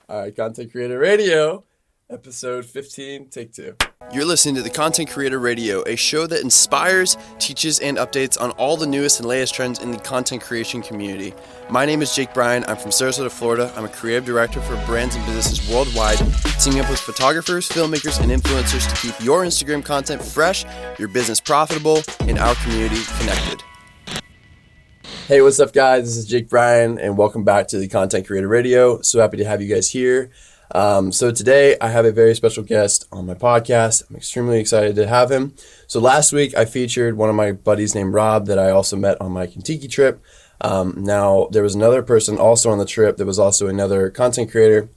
All right, Content Creator Radio, episode 15, take 2. You're listening to the Content Creator Radio, a show that inspires, teaches, and updates on all the newest and latest trends in the content creation community. My name is Jake Bryan. I'm from Sarasota, Florida. I'm a creative director for brands and businesses worldwide, teaming up with photographers, filmmakers, and influencers to keep your Instagram content fresh, your business profitable, and our community connected. Hey, what's up, guys? This is Jake Bryan, and welcome back to the Content Creator Radio. So happy to have you guys here. So today I have a very special guest on my podcast. I'm extremely excited to have him. So last week I featured one of my buddies named Rob that I also met on my Kentucky trip. Now there was another person also on the trip that was also another content creator.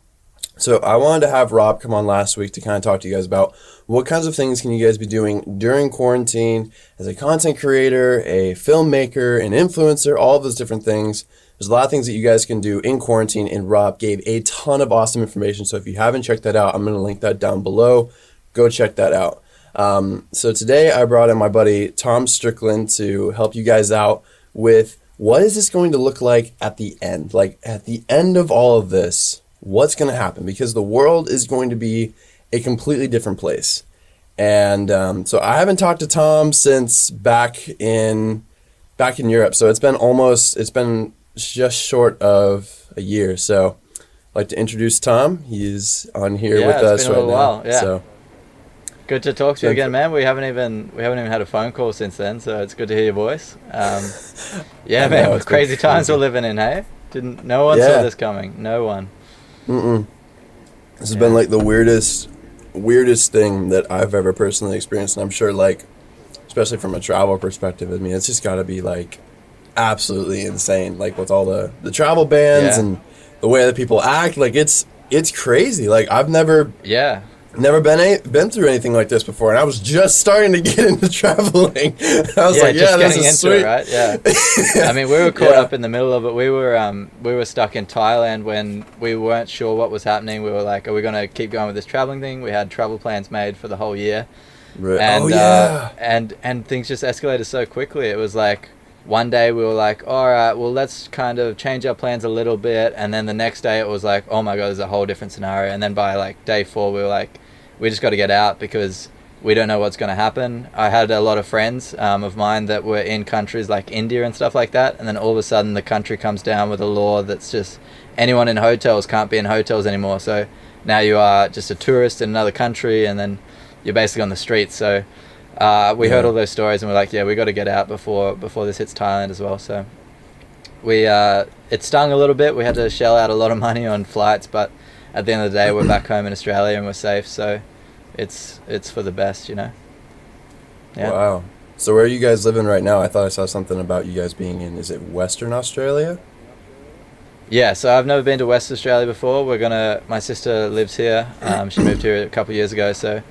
So I wanted to have Rob come on last week to kind of talk to you guys about what kinds of things can you guys be doing during quarantine as a content creator, a filmmaker, an influencer, all of those different things. There's a lot of things that you guys can do in quarantine, and Rob gave a ton of awesome information. So if you haven't checked that out, I'm going to link that down below. Go check that out. So today I brought in my buddy Tom Strickland to help you guys out with what is this going to look like at the end? Like at the end of all of this, what's going to happen? Because the world is going to be a completely different place. And so I haven't talked to Tom since back in Europe. So it's been just short of a year. So I'd like to introduce Tom. He's on here with us right now. While. Yeah. So good to talk to you again, man. We haven't even had a phone call since then, so it's good to hear your voice. Yeah, man, it's crazy times we're living in, hey? No one saw this coming. No one. This has been like the weirdest thing that I've ever personally experienced, and I'm sure, like, especially from a travel perspective, I mean, it's just got to be like absolutely insane, like with all the travel bans and the way that people act. Like it's crazy. Like I've never been through anything like this before, and I was just starting to get into traveling. I was this is sweet. It, right? Yeah. I mean, we were caught up in the middle of it. We were stuck in Thailand when we weren't sure what was happening. We were like, are we going to keep going with this traveling thing? We had travel plans made for the whole year. Right. And and things just escalated so quickly. It was like one day we were like, all right, well, let's kind of change our plans a little bit. And then the next day it was like, oh my God, there's a whole different scenario. And then by like day 4, we were like, we just got to get out because we don't know what's going to happen. I had a lot of friends of mine that were in countries like India and stuff like that. And then all of a sudden the country comes down with a law that's just anyone in hotels can't be in hotels anymore. So now you are just a tourist in another country, and then you're basically on the streets. So we heard all those stories, and we're like, we got to get out before this hits Thailand as well. So it stung a little bit. We had to shell out a lot of money on flights, but at the end of the day, we're back home in Australia and we're safe. So it's for the best, you know. Yeah. Wow. So where are you guys living right now? I thought I saw something about you guys being in, is it Western Australia? Yeah, so I've never been to West Australia before. My sister lives here. She moved here a couple of years ago, so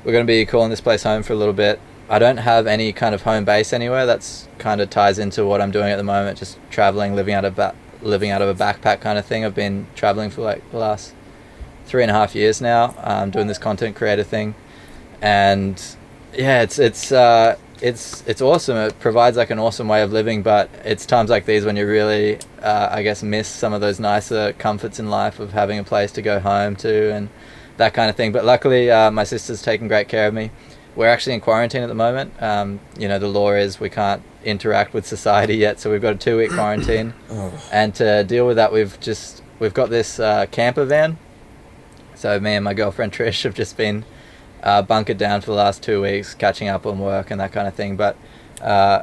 we're going to be calling this place home for a little bit. I don't have any kind of home base anywhere. That's kind of ties into what I'm doing at the moment, just traveling, living out of a backpack kind of thing. I've been traveling for like the last 3.5 years now, doing this content creator thing, and yeah, it's awesome. It provides like an awesome way of living, but it's times like these when you really, I guess, miss some of those nicer comforts in life of having a place to go home to and that kind of thing. But luckily, my sister's taking great care of me. We're actually in quarantine at the moment. The law is we can't interact with society yet, so we've got a 2-week quarantine. And to deal with that, we've got this camper van. So me and my girlfriend Trish have just been bunkered down for the last 2 weeks, catching up on work and that kind of thing. But I'll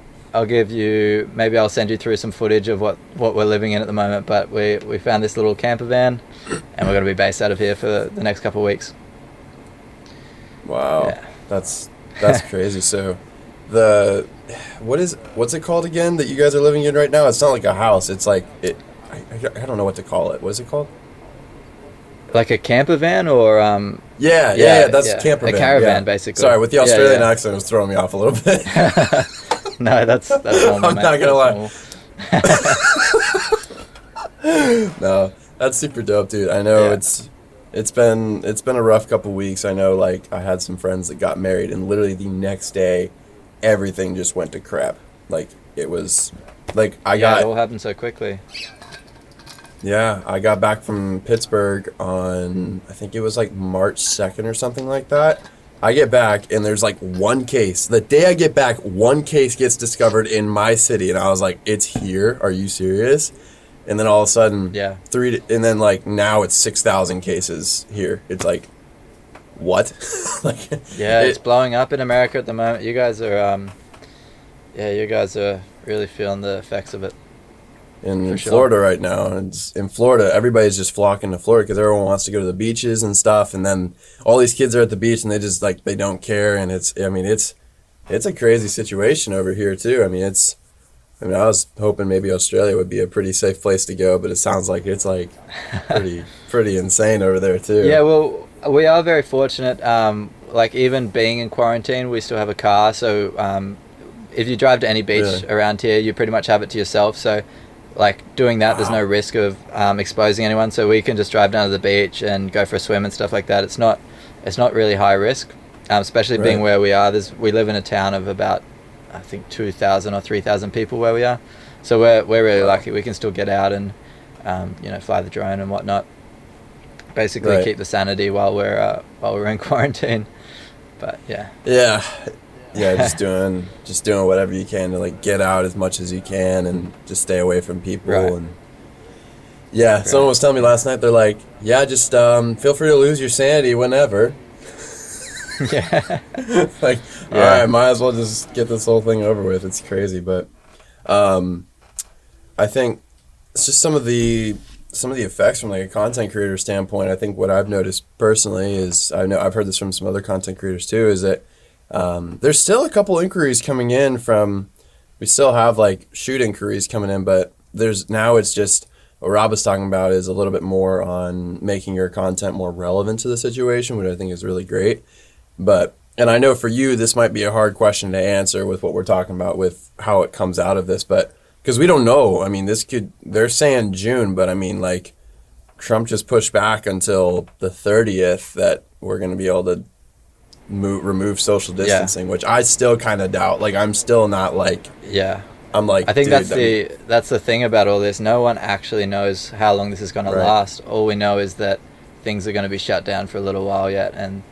send you through some footage of what we're living in at the moment. But we found this little camper van, and we're going to be based out of here for the next couple of weeks. Wow. Yeah. That's crazy. So what's it called again that you guys are living in right now? It's not like a house. It's like I don't know what to call it. What is it called? Like a camper van or that's camper van. A caravan, basically. Sorry, with the Australian accent, it was throwing me off a little bit. No, that's normal. I'm not gonna lie. No, that's super dope, dude. I know it's been a rough couple weeks. I know, like, I had some friends that got married, and literally the next day, everything just went to crap. Like, it was like it all happened so quickly. Yeah, I got back from Pittsburgh on, I think it was like March 2nd or something like that. I get back and there's like one case. The day I get back, one case gets discovered in my city, and I was like, "It's here? Are you serious?" And then all of a sudden, Yeah. and then like now it's 6,000 cases here. It's like, what? Like, Yeah, it's blowing up in America at the moment. You guys are, you guys are really feeling the effects of it. in Florida right now. And in Florida, everybody's just flocking to Florida because everyone wants to go to the beaches and stuff. And then all these kids are at the beach and they just like, they don't care. And it's a crazy situation over here too. I I was hoping maybe Australia would be a pretty safe place to go, but it sounds like it's like pretty insane over there too. Yeah, well, we are very fortunate. Like even being in quarantine, we still have a car. So if you drive to any beach around here, you pretty much have it to yourself. So like doing that, there's no risk of exposing anyone. So we can just drive down to the beach and go for a swim and stuff like that. It's not really high risk, especially being where we are. We live in a town of about, I think 2,000 or 3,000 people where we are. So we're really lucky. We can still get out and fly the drone and whatnot. Basically keep the sanity while we're in quarantine. But yeah, just doing whatever you can to like get out as much as you can and just stay away from people. And someone was telling me last night, they're like, just feel free to lose your sanity whenever. Like, all right, might as well just get this whole thing over with. It's crazy. But I think it's just some of the effects from like a content creator standpoint. I think what I've noticed personally is, I've heard this from some other content creators too, is that there's still a couple inquiries coming in we still have like shoot inquiries coming in, but it's just what Rob was talking about is a little bit more on making your content more relevant to the situation, which I think is really great. And I know for you, this might be a hard question to answer with what we're talking about with how it comes out of this, but because we don't know. I mean, they're saying June, but I mean, like, Trump just pushed back until the 30th that we're going to be able to remove social distancing, which I still kind of doubt. Like, I'm still not like, I'm like, I think that's the thing about all this. No one actually knows how long this is going to last. All we know is that things are going to be shut down for a little while yet, and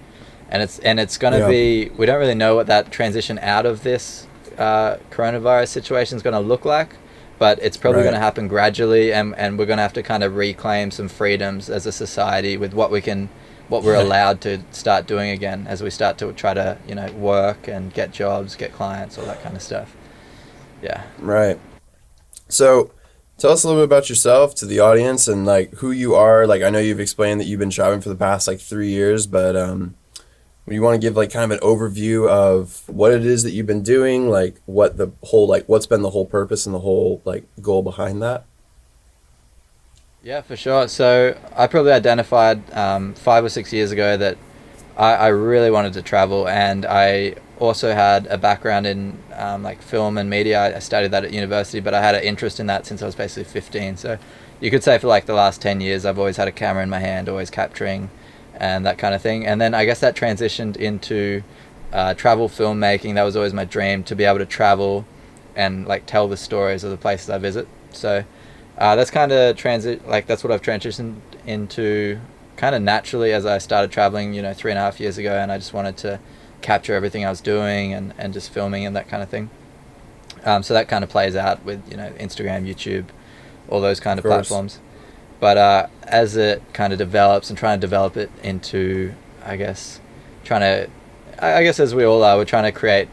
it's going to be. We don't really know what that transition out of this coronavirus situation is going to look like, but it's probably going to happen gradually, and we're going to have to kind of reclaim some freedoms as a society with what we're allowed to start doing again as we start to try to work and get jobs, get clients, all that kind of stuff. So tell us a little bit about yourself to the audience and like who you are. Like, I know you've explained that you've been traveling for the past like 3 years, but you want to give like kind of an overview of what it is that you've been doing, like what's been the whole purpose and the whole like goal behind that? Yeah, for sure. So I probably identified 5 or 6 years ago that I really wanted to travel, and I also had a background in like film and media. I studied that at university, but I had an interest in that since I was basically 15. So you could say for like the last 10 years, I've always had a camera in my hand, always capturing and that kind of thing. And then I guess that transitioned into travel filmmaking. That was always my dream, to be able to travel and like tell the stories of the places I visit. So that's kind of that's what I've transitioned into kind of naturally as I started traveling 3.5 years ago, and I just wanted to capture everything I was doing and just filming and that kind of thing. So that kind of plays out with Instagram, YouTube, all those kind of platforms. But as it kind of develops and trying to develop it into, I guess as we all are, we're trying to create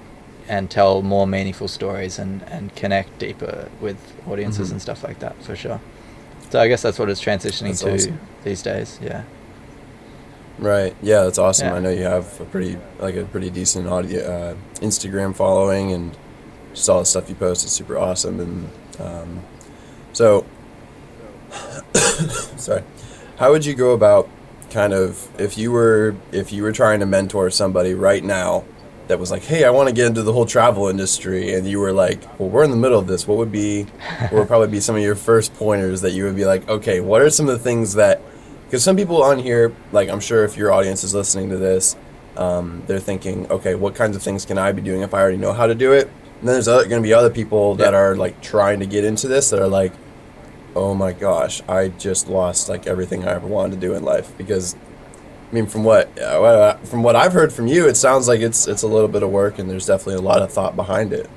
and tell more meaningful stories and connect deeper with audiences and stuff like that, for sure. So I guess that's what it's transitioning to these days. Yeah. Right. Yeah, that's awesome. Yeah. I know you have a pretty decent Instagram following, and just all the stuff you post is super awesome. And so, sorry, how would you go about kind of if you were trying to mentor somebody right now that was like, hey, I want to get into the whole travel industry, and you were like, well, we're in the middle of this. What would probably be some of your first pointers that you would be like, okay, what are some of the things that, because some people on here, like I'm sure if your audience is listening to this, they're thinking, okay, what kinds of things can I be doing if I already know how to do it? And then there's going to be other people that are like trying to get into this that are like, oh my gosh, I just lost like everything I ever wanted to do in life because I mean, from what I've heard from you, it sounds like it's a little bit of work, and there's definitely a lot of thought behind it.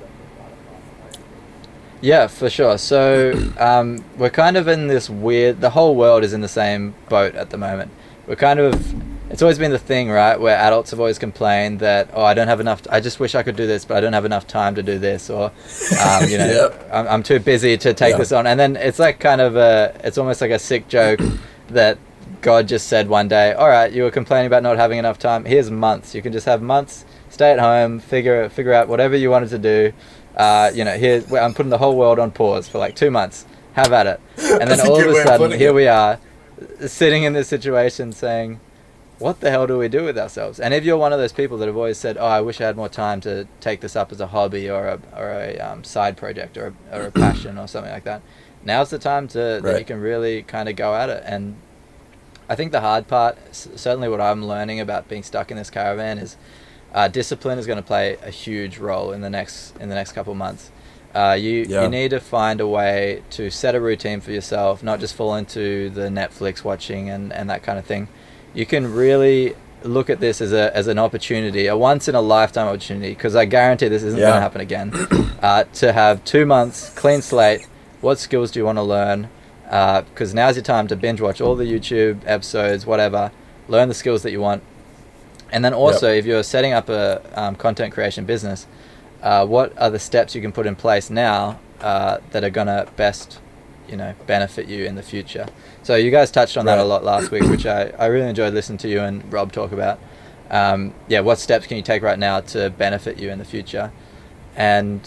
Yeah, for sure. So we're kind of in this weird. The whole world is in the same boat at the moment. We're kind of. It's always been the thing, right? Where adults have always complained that, oh, I don't have enough. I just wish I could do this, but I don't have enough time to do this, or, Yep. I'm too busy to take Yeah. this on. And then it's like kind of it's almost like a sick joke that God just said one day, all right, you were complaining about not having enough time. Here's months. You can just have months. Stay at home. Figure out whatever you wanted to do. Here I'm putting the whole world on pause for like 2 months. Have at it. And then That's a all of good a way of sudden, putting here it. we are, sitting in this situation, saying, what the hell do we do with ourselves? And if you're one of those people that have always said, oh, I wish I had more time to take this up as a hobby or a side project or a passion or something like that, now's the time that Right. you can really kind of go at it. And I think the hard part, certainly what I'm learning about being stuck in this caravan, is discipline is going to play a huge role in the next couple of months. You need to find a way to set a routine for yourself, not just fall into the Netflix watching and that kind of thing. You can really look at this as an opportunity, a once in a lifetime opportunity, because I guarantee this isn't going to happen again. To have 2 months clean slate. What skills do you want to learn? Because now's your time to binge watch all the YouTube episodes, whatever. Learn the skills that you want. And then also, if you're setting up a content creation business, what are the steps you can put in place now that are going to best, benefit you in the future? So you guys touched on that a lot last week, which I really enjoyed listening to you and Rob talk about. What steps can you take right now to benefit you in the future? And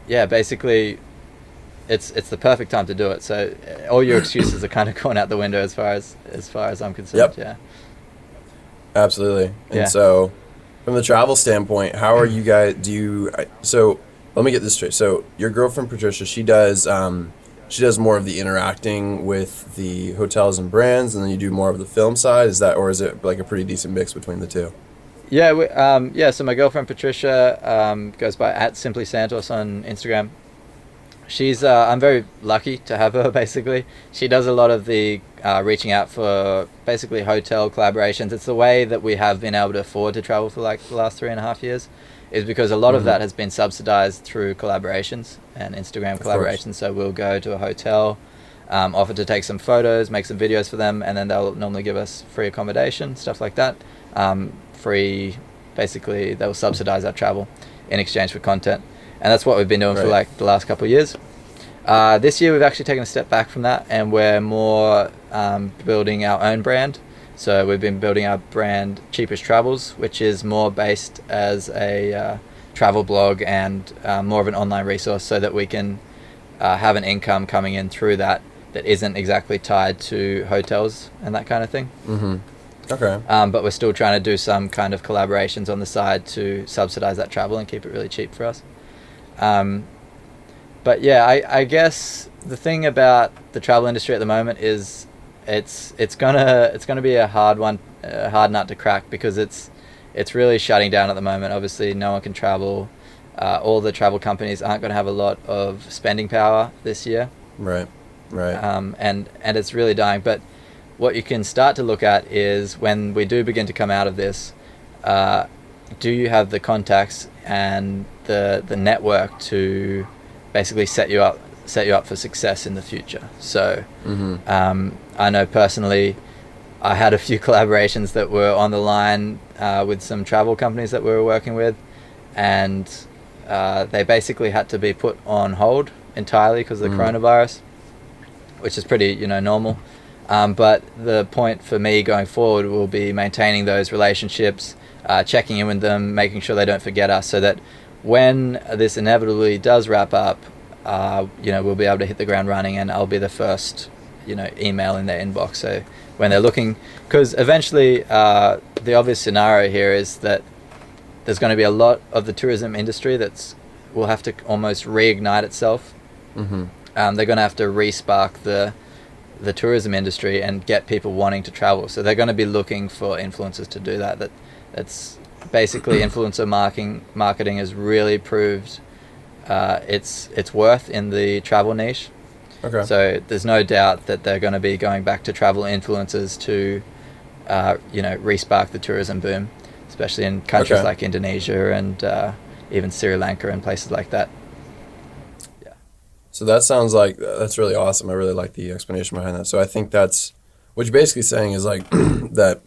basically, it's the perfect time to do it. So all your excuses are kind of going out the window as far as I'm concerned. Yep. Yeah. Absolutely. Yeah. And so, from the travel standpoint, how are you guys? So let me get this straight. So your girlfriend Patricia, she does more of the interacting with the hotels and brands, and then you do more of the film side. Or is it like a pretty decent mix between the two? Yeah. So my girlfriend Patricia goes by @SimplySantos on Instagram. She's I'm very lucky to have her. Basically, she does a lot of the reaching out for basically hotel collaborations. It's the way that we have been able to afford to travel for like the last 3.5 years, is because a lot of that has been subsidized through collaborations and Instagram collaborations. So we'll go to a hotel, offer to take some photos, make some videos for them, and then they'll normally give us free accommodation, stuff like that. Basically they'll subsidize our travel in exchange for content. And that's what we've been doing for like the last couple of years. This year we've actually taken a step back from that, and we're more building our own brand. So we've been building our brand Cheapest Travels, which is more based as a travel blog and more of an online resource, so that we can have an income coming in through that isn't exactly tied to hotels and that kind of thing. Mm-hmm. Okay. But we're still trying to do some kind of collaborations on the side to subsidize that travel and keep it really cheap for us. But yeah, I guess the thing about the travel industry at the moment is it's gonna be a hard nut to crack, because it's really shutting down at the moment. Obviously, no one can travel. All the travel companies aren't going to have a lot of spending power this year. Right. And it's really dying. But what you can start to look at is, when we do begin to come out of this, do you have the contacts and the network to basically set you up for success in the future? So I know personally I had a few collaborations that were on the line with some travel companies that we were working with, and they basically had to be put on hold entirely because of the coronavirus, which is pretty normal. But the point for me going forward will be maintaining those relationships, checking in with them, making sure they don't forget us, so that when this inevitably does wrap up, we'll be able to hit the ground running, and I'll be the first, email in their inbox. So when they're looking, because eventually the obvious scenario here is that there's going to be a lot of the tourism industry will have to almost reignite itself. They're going to have to re-spark the tourism industry and get people wanting to travel. So they're going to be looking for influencers to do that. That's basically influencer marketing has really proved its worth in the travel niche. Okay. So there's no doubt that they're going to be going back to travel influencers to, re-spark the tourism boom, especially in countries like Indonesia and even Sri Lanka and places like that. Yeah. So that sounds like that's really awesome. I really like the explanation behind that. So I think that's what you're basically saying is like that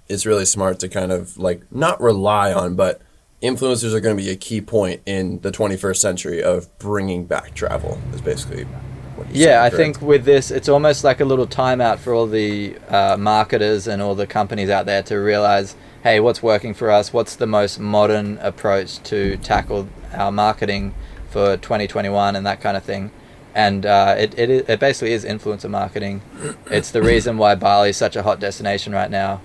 it's really smart to kind of like not rely on, but influencers are going to be a key point in the 21st century of bringing back travel is basically what you're saying, I think with this, it's almost like a little timeout for all the marketers and all the companies out there to realize, hey, what's working for us? What's the most modern approach to tackle our marketing for 2021 and that kind of thing? And it basically is influencer marketing. It's the reason why Bali is such a hot destination right now.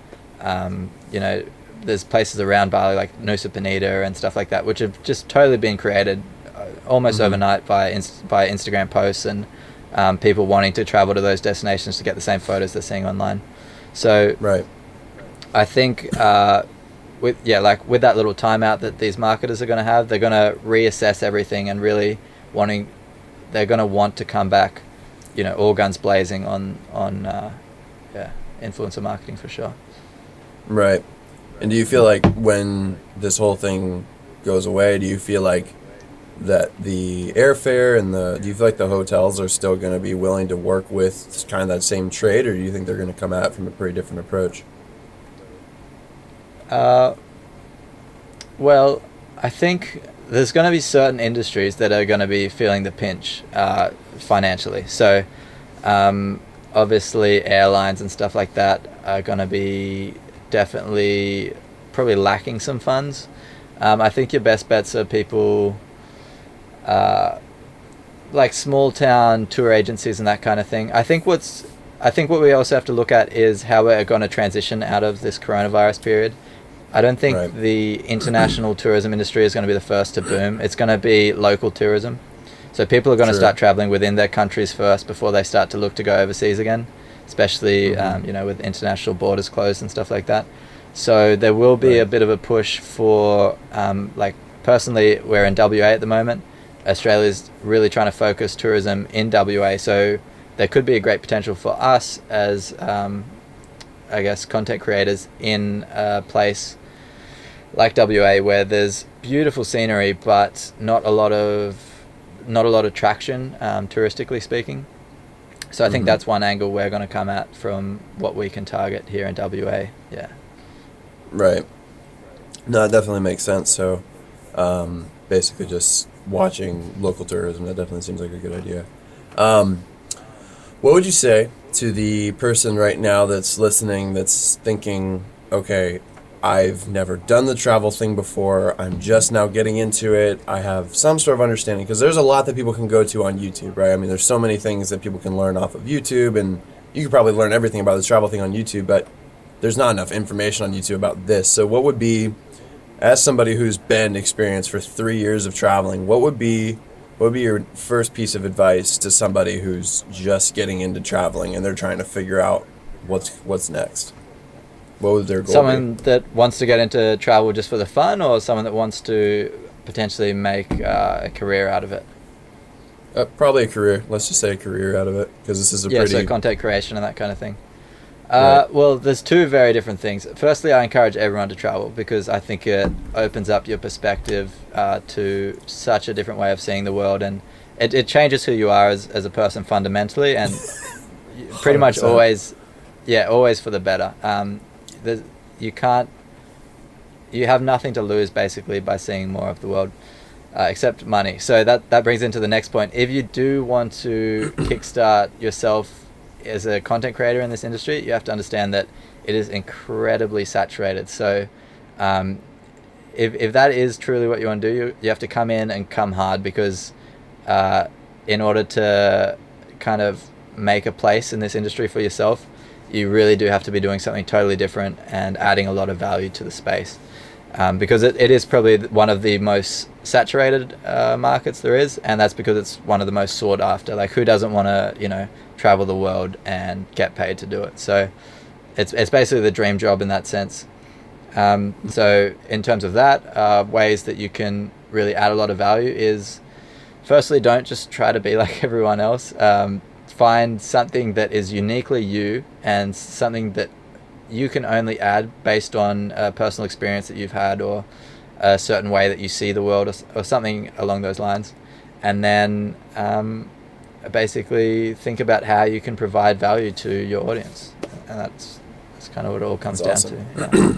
There's places around Bali like Nusa Penida and stuff like that, which have just totally been created almost overnight by Instagram posts and people wanting to travel to those destinations to get the same photos they're seeing online. So right. I think with that little timeout that these marketers are going to have, they're going to reassess everything and really they're going to want to come back, all guns blazing on influencer marketing for sure. Right. And do you feel like when this whole thing goes away, do you feel like that the airfare and do you feel like the hotels are still going to be willing to work with kind of that same trade, or do you think they're going to come at it from a pretty different approach? Well, I think there's going to be certain industries that are going to be feeling the pinch financially. So obviously airlines and stuff like that are going to be definitely probably lacking some funds. I think your best bets are people like small town tour agencies and that kind of thing. I think what we also have to look at is how we're going to transition out of this coronavirus period. I don't think the international tourism industry is going to be the first to boom. It's going to be local tourism. So people are going to start traveling within their countries first before they start to look to go overseas again, especially with international borders closed and stuff like that. So there will be a bit of a push for, personally, we're in WA at the moment. Australia's really trying to focus tourism in WA. So there could be a great potential for us as, content creators in a place like WA where there's beautiful scenery, but not a lot of traction, touristically speaking. So I think that's one angle we're going to come at from what we can target here in WA. Yeah. Right. No, it definitely makes sense. So basically just watching local tourism, that definitely seems like a good idea. What would you say to the person right now that's listening that's thinking, okay, I've never done the travel thing before, I'm just now getting into it, I have some sort of understanding, because there's a lot that people can go to on YouTube, right? I mean, there's so many things that people can learn off of YouTube, and you could probably learn everything about this travel thing on YouTube, but there's not enough information on YouTube about this. So what would be, as somebody who's been experienced for 3 years of traveling, what would be your first piece of advice to somebody who's just getting into traveling and they're trying to figure out what's next? What would their goal Someone that wants to get into travel just for the fun, or someone that wants to potentially make a career out of it? Probably a career. Let's just say a career out of it, because this is so content creation and that kind of thing. Well, there's two very different things. Firstly, I encourage everyone to travel because I think it opens up your perspective to such a different way of seeing the world, and it changes who you are as a person fundamentally, and pretty much always for the better. You have nothing to lose basically by seeing more of the world, except money. So that brings into the next point. If you do want to kickstart yourself as a content creator in this industry, you have to understand that it is incredibly saturated. So if that is truly what you want to do, you have to come in and come hard, because in order to kind of make a place in this industry for yourself, you really do have to be doing something totally different and adding a lot of value to the space, because it is probably one of the most saturated markets there is, and that's because it's one of the most sought after. Like, who doesn't want to travel the world and get paid to do it? So it's basically the dream job in that sense. So in terms of that, ways that you can really add a lot of value is firstly, don't just try to be like everyone else. Find something that is uniquely you and something that you can only add based on a personal experience that you've had, or a certain way that you see the world, or something along those lines. And then basically think about how you can provide value to your audience. And that's kind of what it all comes down to. Yeah.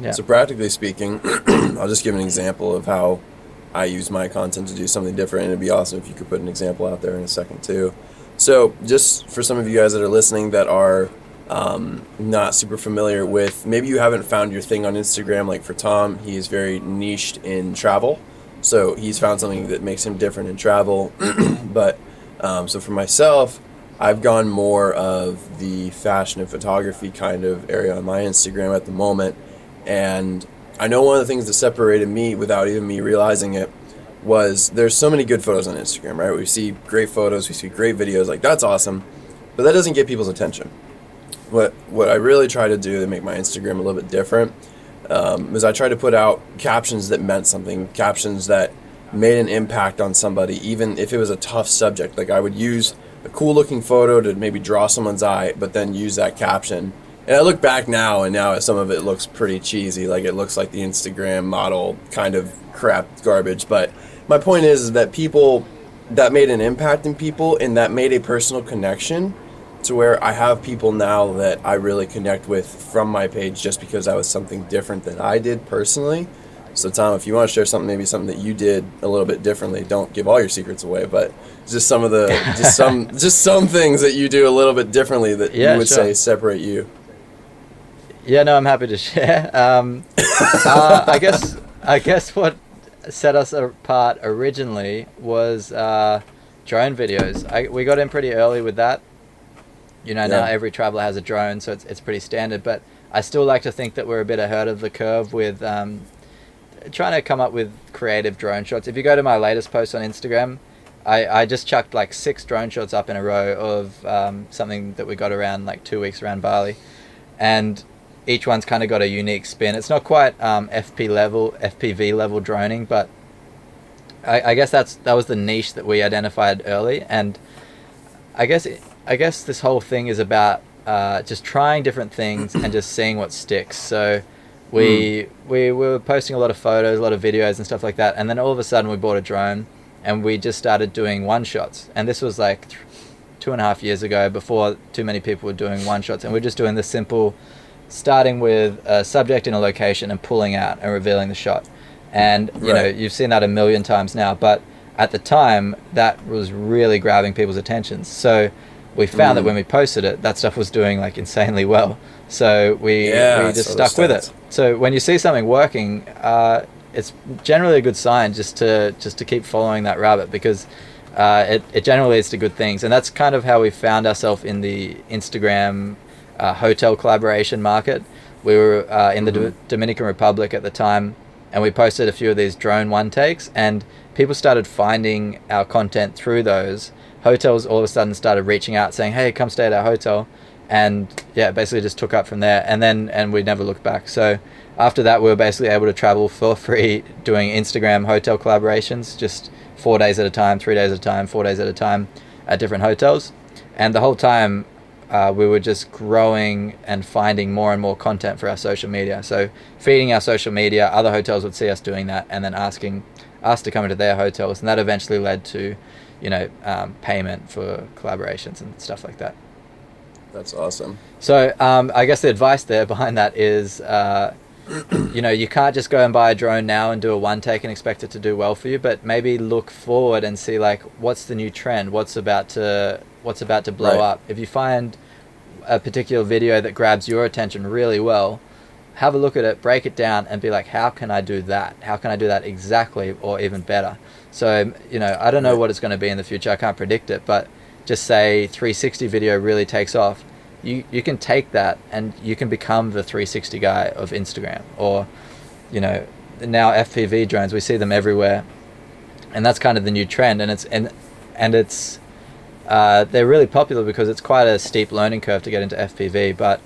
Yeah. So practically speaking, I'll just give an example of how I use my content to do something different, and it'd be awesome if you could put an example out there in a second too. So just for some of you guys that are listening that are not super familiar with, maybe you haven't found your thing on Instagram. Like for Tom, he is very niched in travel, so he's found something that makes him different in travel. But so for myself, I've gone more of the fashion and photography kind of area on my Instagram at the moment. And I know one of the things that separated me without even me realizing it was there's so many good photos on Instagram, right? We see great photos, we see great videos, like that's awesome, but that doesn't get people's attention. What I really try to do to make my Instagram a little bit different is I try to put out captions that meant something, captions that made an impact on somebody, even if it was a tough subject. Like I would use a cool looking photo to maybe draw someone's eye, but then use that caption. And I look back now, and now some of it looks pretty cheesy. Like it looks like the Instagram model kind of crap garbage. But my point is that people, that made an impact in people, and that made a personal connection to where I have people now that I really connect with from my page just because that was something different that I did personally. So Tom, if you want to share something, maybe something that you did a little bit differently, don't give all your secrets away, but just some of the, just some things that you do a little bit differently that you would say separate you. Yeah, no, I'm happy to share. I guess what set us apart originally was drone videos. We got in pretty early with that. Now every traveler has a drone, so it's pretty standard. But I still like to think that we're a bit ahead of the curve with trying to come up with creative drone shots. If you go to my latest post on Instagram, I just chucked like 6 drone shots up in a row of something that we got around like 2 weeks around Bali, and each one's kind of got a unique spin. It's not quite FPV level droning, but I guess that was the niche that we identified early. And I guess this whole thing is about just trying different things and just seeing what sticks. So we were posting a lot of photos, a lot of videos and stuff like that, and then all of a sudden we bought a drone and we just started doing one shots. And this was like 2.5 years ago, before too many people were doing one shots, and we're just doing this simple, starting with a subject in a location and pulling out and revealing the shot. And you know, you've seen that a million times now, but at the time that was really grabbing people's attention. So we found that when we posted it, that stuff was doing like insanely well. So we just stuck with it. So when you see something working, it's generally a good sign just to keep following that rabbit, because it generally leads to good things. And that's kind of how we found ourselves in the Instagram hotel collaboration market. We were in the Dominican Republic at the time, and we posted a few of these drone one takes, and people started finding our content through those. Hotels all of a sudden started reaching out saying, hey, come stay at our hotel. And yeah, basically just took up from there, and we never looked back. So after that, we were basically able to travel for free doing Instagram hotel collaborations, just 4 days at a time, 3 days at a time, 4 days at a time at different hotels. And the whole time we were just growing and finding more and more content for our social media. So feeding our social media, other hotels would see us doing that and then asking us to come into their hotels. And that eventually led to, payment for collaborations and stuff like that. That's awesome. So I guess the advice there behind that is, you can't just go and buy a drone now and do a one take and expect it to do well for you, but maybe look forward and see like what's the new trend, what's about to blow up. If you find a particular video that grabs your attention really well, have a look at it, break it down, and be like, how can I do that? How can I do that exactly or even better? So, I don't know what it's going to be in the future. I can't predict it, but just say 360 video really takes off. You can take that and you can become the 360 guy of Instagram. Or, now FPV drones, we see them everywhere, and that's kind of the new trend. And it's they're really popular because it's quite a steep learning curve to get into FPV. But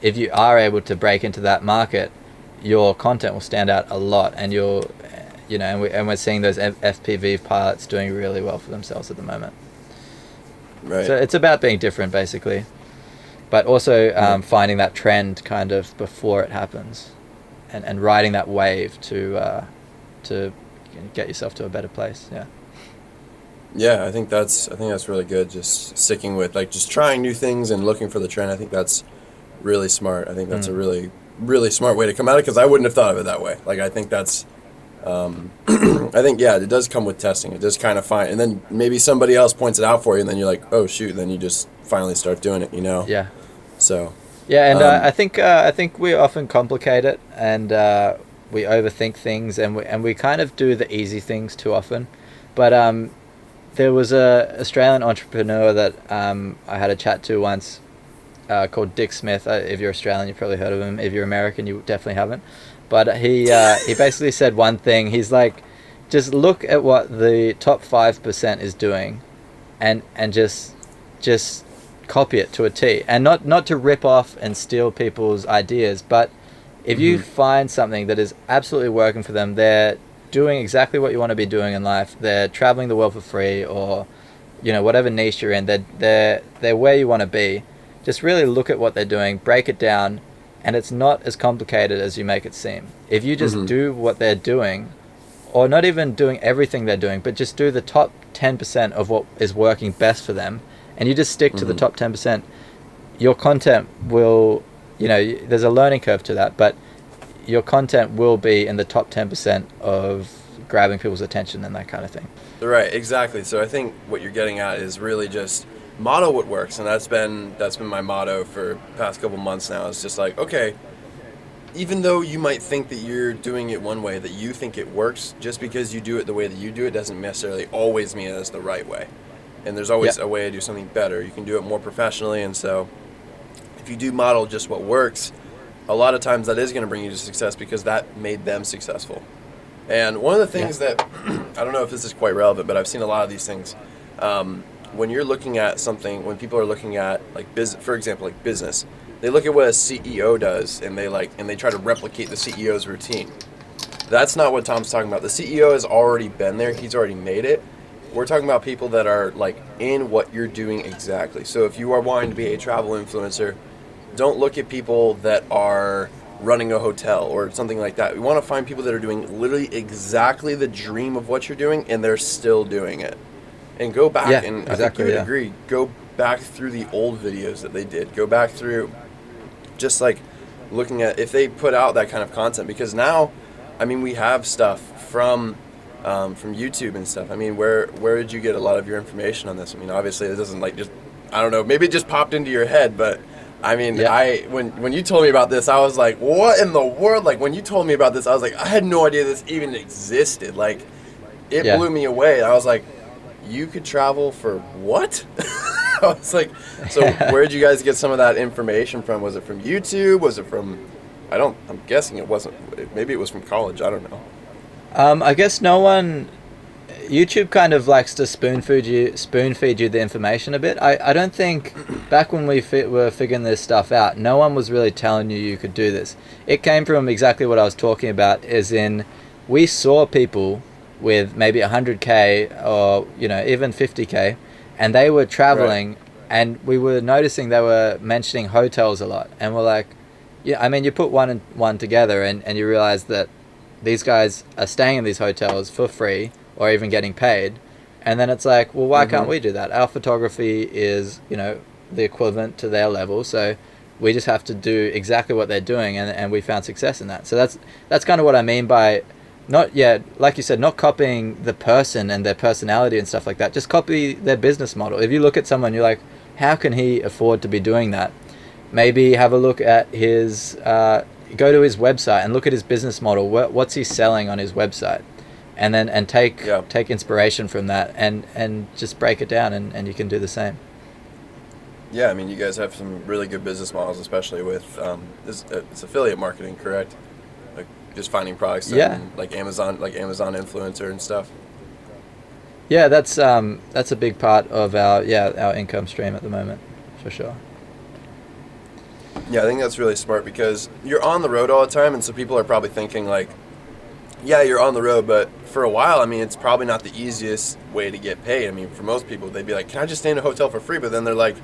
if you are able to break into that market, your content will stand out a lot, and you'll you know, and we're seeing those FPV pilots doing really well for themselves at the moment. Right. So it's about being different, basically, but also finding that trend kind of before it happens, and riding that wave to get yourself to a better place. Yeah. Yeah, I think that's really good. Just sticking with, like, just trying new things and looking for the trend. I think that's really smart. I think that's a really, really smart way to come at it, because I wouldn't have thought of it that way. Like, I think that's, I think, yeah, it does come with testing. It does kind of find, and then maybe somebody else points it out for you, and then you're like, oh shoot, then you just finally start doing it, you know? Yeah. So. Yeah, and I think we often complicate it, and we overthink things, and we kind of do the easy things too often. But there was a Australian entrepreneur that I had a chat to once, called Dick Smith. If you're Australian, you've probably heard of him. If you're American, you definitely haven't. But he basically said one thing. He's like, just look at what the top 5% is doing, and just copy it to a T. And not to rip off and steal people's ideas, but if you find something that is absolutely working for them, they're doing exactly what you want to be doing in life. They're traveling the world for free, or, you know, whatever niche you're in, they're where you want to be. Just really look at what they're doing, break it down, and it's not as complicated as you make it seem. If you just do what they're doing, or not even doing everything they're doing, but just do the top 10% of what is working best for them, and you just stick to the top 10%, your content will, you know, there's a learning curve to that, but your content will be in the top 10% of grabbing people's attention and that kind of thing. Right, exactly. So I think what you're getting at is really just model what works, and that's been my motto for the past couple months now. It's just like, okay, even though you might think that you're doing it one way, that you think it works, just because you do it the way that you do it doesn't necessarily always mean it's the right way. And there's always a way to do something better. You can do it more professionally, and so if you do model just what works, a lot of times that is going to bring you to success, because that made them successful. And one of the things that, I don't know if this is quite relevant, but I've seen a lot of these things. When you're looking at something, when people are looking at, like, business, for example, like business, they look at what a CEO does, and they try to replicate the CEO's routine. That's not what Tom's talking about. The CEO has already been there. He's already made it. We're talking about people that are, like, in what you're doing exactly. So if you are wanting to be a travel influencer, don't look at people that are running a hotel or something like that. We want to find people that are doing literally exactly the dream of what you're doing, and they're still doing it. And go back, and exactly, I think you would agree, go back through the old videos that they did. Go back through just, like, looking at if they put out that kind of content. Because now, I mean, we have stuff from YouTube and stuff. I mean, where did you get a lot of your information on this? I mean, obviously it doesn't, like, just, I don't know, maybe it just popped into your head, but I mean, when you told me about this, I was like, what in the world? Like, when you told me about this, I was like, I had no idea this even existed. Like, it blew me away. I was like, you could travel for what? I was like, so where did you guys get some of that information from? Was it from YouTube? Was it from, I'm guessing it wasn't, maybe it was from college. I don't know. I guess YouTube kind of likes to spoon feed you the information a bit. I don't think, back when we were figuring this stuff out, no one was really telling you could do this. It came from exactly what I was talking about, as in, we saw people with maybe 100K or, you know, even 50K, and they were traveling, and we were noticing they were mentioning hotels a lot, and we're like, yeah, I mean, you put one and one together, and you realize that these guys are staying in these hotels for free, or even getting paid, and then it's like, well, why can't we do that? Our photography is, you know, the equivalent to their level, so we just have to do exactly what they're doing, and we found success in that. So that's kind of what I mean by, not, like you said, not copying the person and their personality and stuff like that, just copy their business model. If you look at someone, you're like, how can he afford to be doing that? Maybe have a look at his, go to his website and look at his business model. What's he selling on his website? And then take inspiration from that and just break it down, and you can do the same. Yeah, I mean, you guys have some really good business models, especially with it's affiliate marketing, correct? Like, just finding products on, like Amazon influencer and stuff. Yeah, that's a big part of our income stream at the moment, for sure. Yeah, I think that's really smart, because you're on the road all the time, and so people are probably thinking, like, yeah, you're on the road, but for a while, I mean, it's probably not the easiest way to get paid. I mean, for most people, they'd be like, can I just stay in a hotel for free? But then they're like,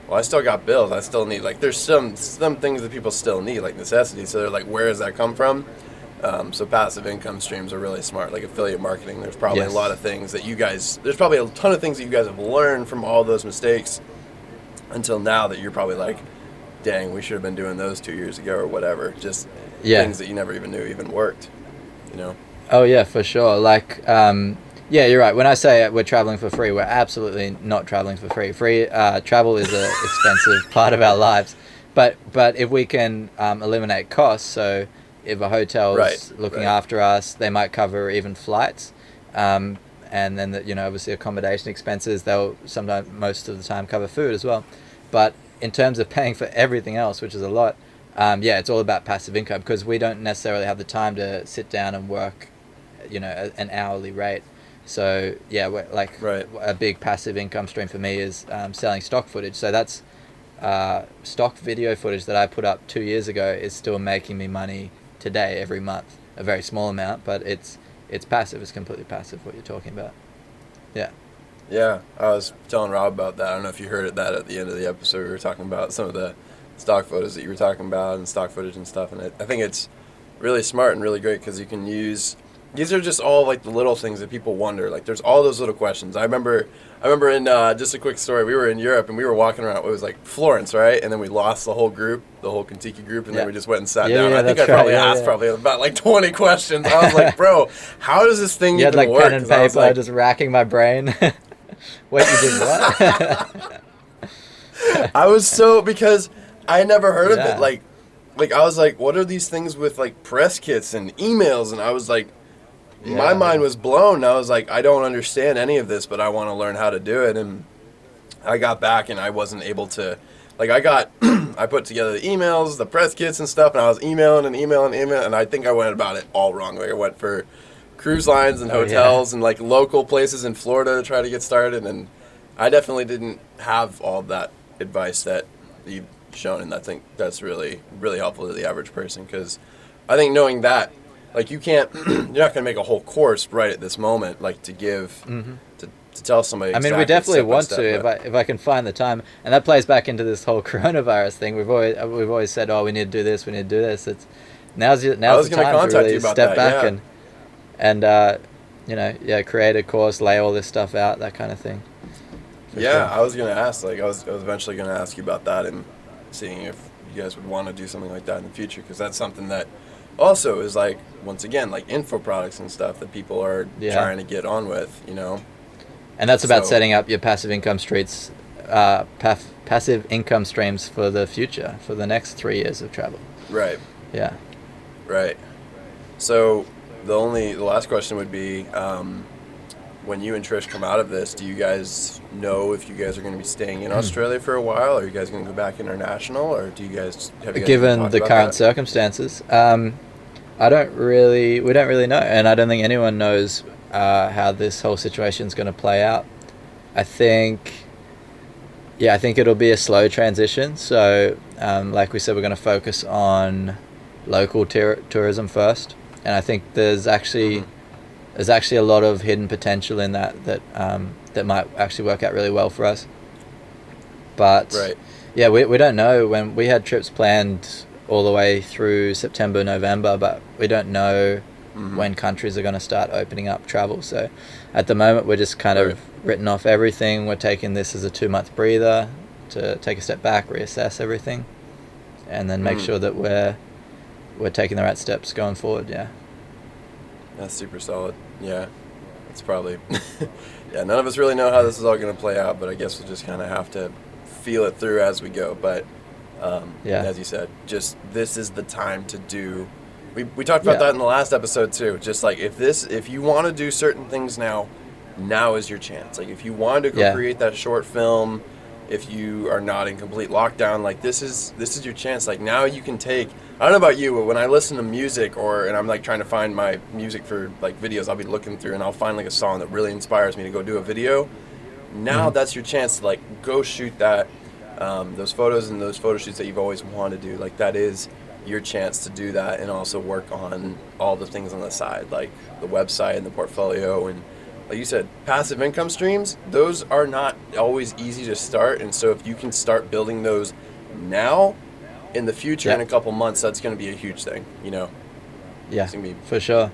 well, I still got bills. I still need, like, there's some things that people still need, like necessities. So they're like, where does that come from? So passive income streams are really smart, like affiliate marketing. There's probably a lot of things that there's probably a ton of things that you guys have learned from all those mistakes until now that you're probably like, dang, we should have been doing those 2 years ago or whatever. Just things that you never even knew even worked, you know? Oh, yeah, for sure. Like, yeah, you're right. When I say we're traveling for free, we're absolutely not traveling for free. Travel is an expensive part of our lives. But if we can eliminate costs, so if a hotel is looking after us, they might cover even flights. And then, obviously accommodation expenses, they'll sometimes, most of the time, cover food as well. But in terms of paying for everything else, which is a lot, it's all about passive income, because we don't necessarily have the time to sit down and work, an hourly rate. So, yeah, a big passive income stream for me is selling stock footage. So that's stock video footage that I put up 2 years ago is still making me money today every month. A very small amount, but it's passive. It's completely passive, what you're talking about. Yeah. Yeah, I was telling Rob about that. I don't know if you heard that at the end of the episode. We were talking about some of the stock photos that you were talking about and stock footage and stuff. And I think it's really smart and really great because you can use... These are just all like the little things that people wonder. Like there's all those little questions. I remember in just a quick story, we were in Europe and we were walking around. It was like Florence, right? And then we lost the whole group, the whole Kentucky group, and then we just went and sat down. I think I probably asked about like 20 questions. I was like, bro, how does this thing even work? You had like pen and paper, just racking my brain. Wait, you did what? I was because I never heard of it. Like I was like, what are these things with like press kits and emails? And I was like, my mind was blown. I was like, I don't understand any of this, but I want to learn how to do it. And I got back and I wasn't able to, like I put together the emails, the press kits and stuff, and I was emailing, and I think I went about it all wrong. Like I went for cruise lines and hotels and like local places in Florida to try to get started. And I definitely didn't have all that advice that you've shown. And I think that's really, really helpful to the average person, because I think knowing that, like you can't, you're not going to make a whole course right at this moment, like to give, to tell somebody. I mean, we definitely want to, if I can find the time, and that plays back into this whole coronavirus thing. We've always said, oh, we need to do this. It's now's the time to really step back and create a course, lay all this stuff out, that kind of thing. Sure. I was going to ask, like I was eventually going to ask you about that and seeing if you guys would want to do something like that in the future, because that's something that also is like, once again, like info products and stuff that people are trying to get on with, And that's about setting up your passive income streams, passive income streams for the future, for the next 3 years of travel. Right. Yeah. Right. So the last question would be, when you and Trish come out of this, do you guys know if you guys are going to be staying in Australia for a while? Are you guys going to go back international, or have you guys given the current circumstances? We don't really know, and I don't think anyone knows how this whole situation is going to play out. I think it'll be a slow transition. So, like we said, we're going to focus on local tourism first, and I think there's actually a lot of hidden potential in that might actually work out really well for us. But we don't know. When we had trips planned all the way through September, November, but we don't know when countries are going to start opening up travel. So at the moment, we're just kind of written off everything. We're taking this as a 2-month breather to take a step back, reassess everything, and then make sure that we're taking the right steps going forward. Yeah. That's super solid. Yeah. It's probably... none of us really know how this is all going to play out, but I guess we'll just kind of have to feel it through as we go. But, as you said, just this is the time to do... We talked about that in the last episode, too. Just like, if you want to do certain things now is your chance. Like, if you want to go create that short film, if you are not in complete lockdown, like, this is your chance. Like, now you can take... I don't know about you, but when I listen to music and I'm like trying to find my music for like videos, I'll be looking through and I'll find like a song that really inspires me to go do a video. Now that's your chance to like go shoot that, those photos and those photo shoots that you've always wanted to do, like that is your chance to do that and also work on all the things on the side, like the website and the portfolio. And like you said, passive income streams, those are not always easy to start. And so if you can start building those now, in the future, in a couple months, that's going to be a huge thing, you know? Yeah, for sure.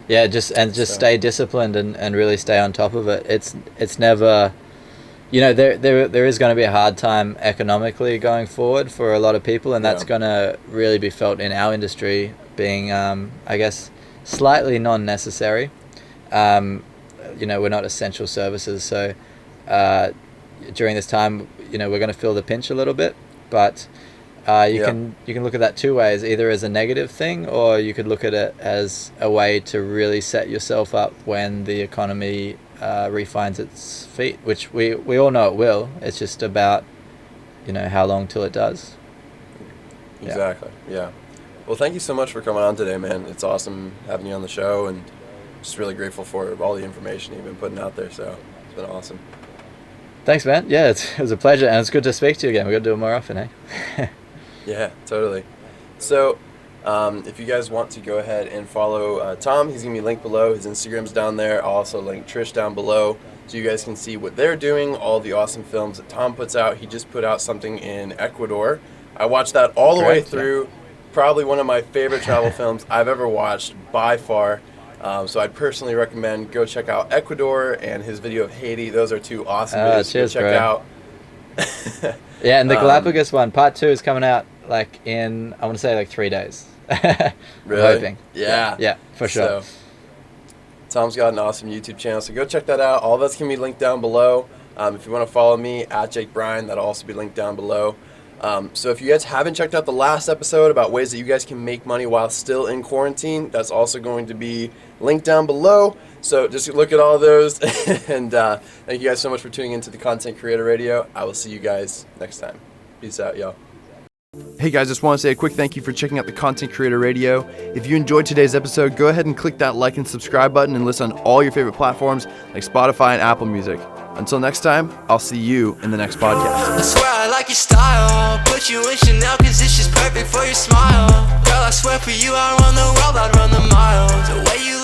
Yeah, just stay disciplined and really stay on top of it. It's never, you know, there is going to be a hard time economically going forward for a lot of people, and that's going to really be felt in our industry being, I guess, slightly non-necessary. You know, we're not essential services, so during this time, you know, we're going to feel the pinch a little bit, but you can look at that two ways, either as a negative thing, or you could look at it as a way to really set yourself up when the economy refines its feet, which we all know it will. It's just about, you know, how long till it does. Exactly. Yeah. Well, thank you so much for coming on today, man. It's awesome having you on the show, and just really grateful for all the information you've been putting out there. So it's been awesome. Thanks, man. Yeah, it was a pleasure, and it's good to speak to you again. We've got to do it more often, eh? Yeah, totally. So if you guys want to go ahead and follow Tom, he's going to be linked below. His Instagram's down there. I'll also link Trish down below so you guys can see what they're doing, all the awesome films that Tom puts out. He just put out something in Ecuador. I watched that all the way through. Yeah. Probably one of my favorite travel films I've ever watched by far. So I'd personally recommend go check out Ecuador and his video of Haiti. Those are two awesome videos to check out. Yeah, and the Galapagos one, part 2, is coming out like in, I want to say, like 3 days. Really? I'm hoping. Yeah, for sure. So, Tom's got an awesome YouTube channel, so go check that out. All that's going to be linked down below. If you want to follow me, @JakeBryan, that'll also be linked down below. So if you guys haven't checked out the last episode about ways that you guys can make money while still in quarantine, that's also going to be linked down below. So just look at all of those. And thank you guys so much for tuning into the Content Creator Radio. I will see you guys next time. Peace out, y'all. Hey guys, just want to say a quick thank you for checking out the Content Creator Radio. If you enjoyed today's episode, go ahead and click that like and subscribe button and listen on all your favorite platforms like Spotify and Apple Music. Until next time, I'll see you in the next podcast. I swear I like your style. Put you in Chanel cause it's just perfect for your smile. Girl, I swear for you I'd run the world, I'd run the miles. The way you